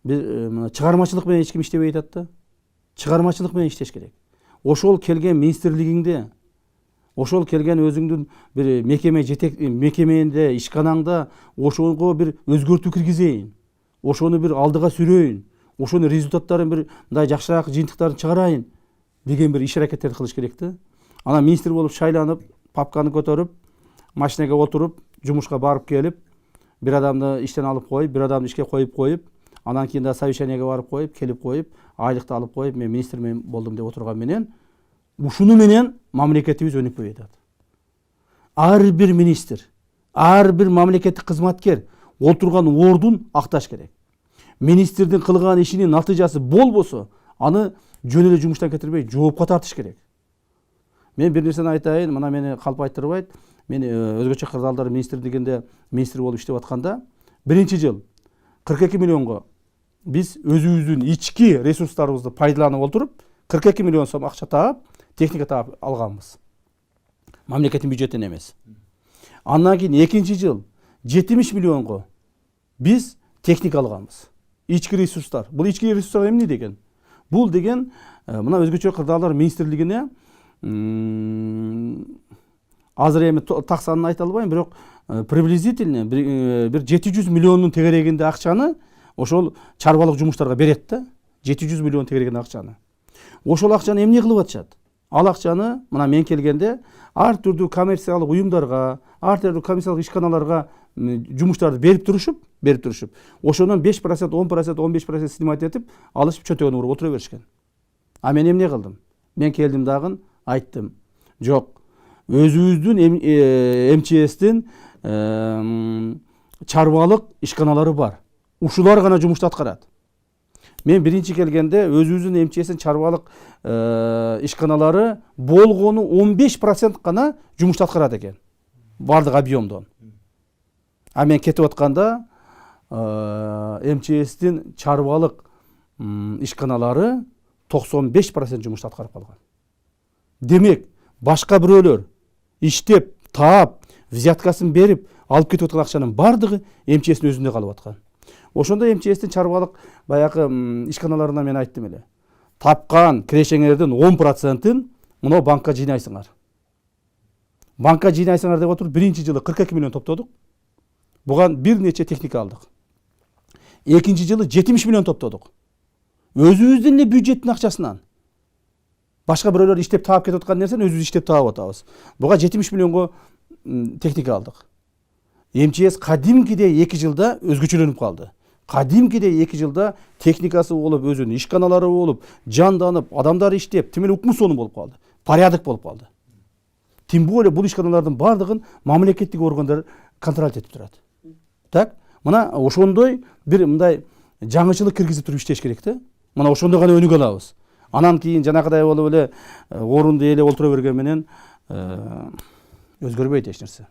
чыгармачылык менен эч ким иштебей атат да. Чыгармачылык менен иштеш керек. Ошол келген министрлигиңде, ошол келген өзүңдүн бир мекемеңде, ишканаңда ошого бир өзгөртүү киргизейин. Ошону бир алдыга сүрөйүн. Ошонун результаттарын бир мындай жакшыраак жыйынтыктарын чыгарайын деген бир иш аракеттерди кылыш керек да. Анан министр болуп шайланып, папканы көтөрүп, машинеге отуруп, жумушка барып келип, бир адамды иштен алып коюп, бир адамды ишке коюп, анан кийин да совещаниеге барып коюп, келип коюп, айлыкты алып коюп, мен министр болдум деп отурган менен, ушуну менен мамлекетибиз өнүкпөй атат. Ар бир министр, ар бир мамлекеттик кызматкер отурган ордун акташ керек. Министрдин кылган ишинин натыйжасы болбосо, аны жөн эле жумуштан кетирбей, жоопко тартыш керек. Мен бир нерсени айтайын, мына мени калп айттырбайт. Мен өзгөчө кырдаалдар министрлигинде министр болуп иштеп атканда, биринчи жыл 42 миллионго биз өзүбүздүн ички ресурстарыбызды пайдаланып отуруп, 42 миллион сом акча таап, техника таап алганбыз. Мамлекеттин бюджетинен эмес. Андан кийин экинчи жыл 70 миллионго биз техника алганбыз. Ички ресурстар. Бул ички ресурстар эмне деген? Бул деген мына өзгөчө кырдаалдар министрлигине азыр эми так санын айта албайм, бирок приблизительно бир 700 миллиондун тегерегинде акчаны ошол чарбалык жумуштарга берет да. 700 миллион тегерегинде акчаны. Ошол акчаны эмне кылып атышат? Ал акчаны мына мен келгенде ар түрдүү коммерциялык уюмдарга, ар түрдүү коммерциялык ишканаларга жумуштарды берип турушуп, ошонун 5%, 10%, 15% снимать этип, алышып чөтөгөнү уруп отура беришкен. А мен эмне кылдым? Мен келдим дагы айттым. Жок, өзүбүздүн МЧСтин чарбалык ишканалары бар. Ушулар гана жумушту аткарат. Мен биринчи келгенде өзүбүздүн МЧСтин чарбалык ишканалары болгону 15% гана жумушту аткарат экен. Бардык объемдон. А мен кетип атканда МЧСтин чарбалык ишканалары 95% жумушту аткарып калган. Демек, башка бирөөлөр иштеп, таап, взяткасын берип, алып кетип аткан акчанын бардыгы МЧСтин өзүндө калып аткан. Ошондо МЧСтин чарбалык баягы ишканаларына мен айттым эле. Тапкан кирешеңердин 10%-ын мына банкка жыйнайсыңар. Банкка жыйнайсыңар деп отуруп, биринчи жылы 42 миллион топтодук. Буган бир нече техника алдык. Экинчи жылы 70 миллион топтодук. Өзүбүздүн эле бюджеттин акчасынан. Башка бирөөлөр иштеп таап кетип аткан нерсени өзүбүз иштеп таап атабыз. Буга 70 миллионго техника алдык. МЧС кадимкидей 2 жылда өзгөчөлөнүп калды. Кадимкидей 2 жылда техникасы болуп, өзүнүн ишканалары болуп, жанданып, адамдар иштеп, тим эле укму сонун болуп калды. Порядок болуп калды. Тим более бул ишканалардын бардыгын мамлекеттик органдар контроль этип турат. Так, мына ошондой бир мындай жаңычылык киргизип туруп иштеш керек да. Мына ошондо гана өнүгө алабыз. Анан кийин жанагыдай болуп эле орунду эле олтура берген менен өзгөрбөйт эч нерсе.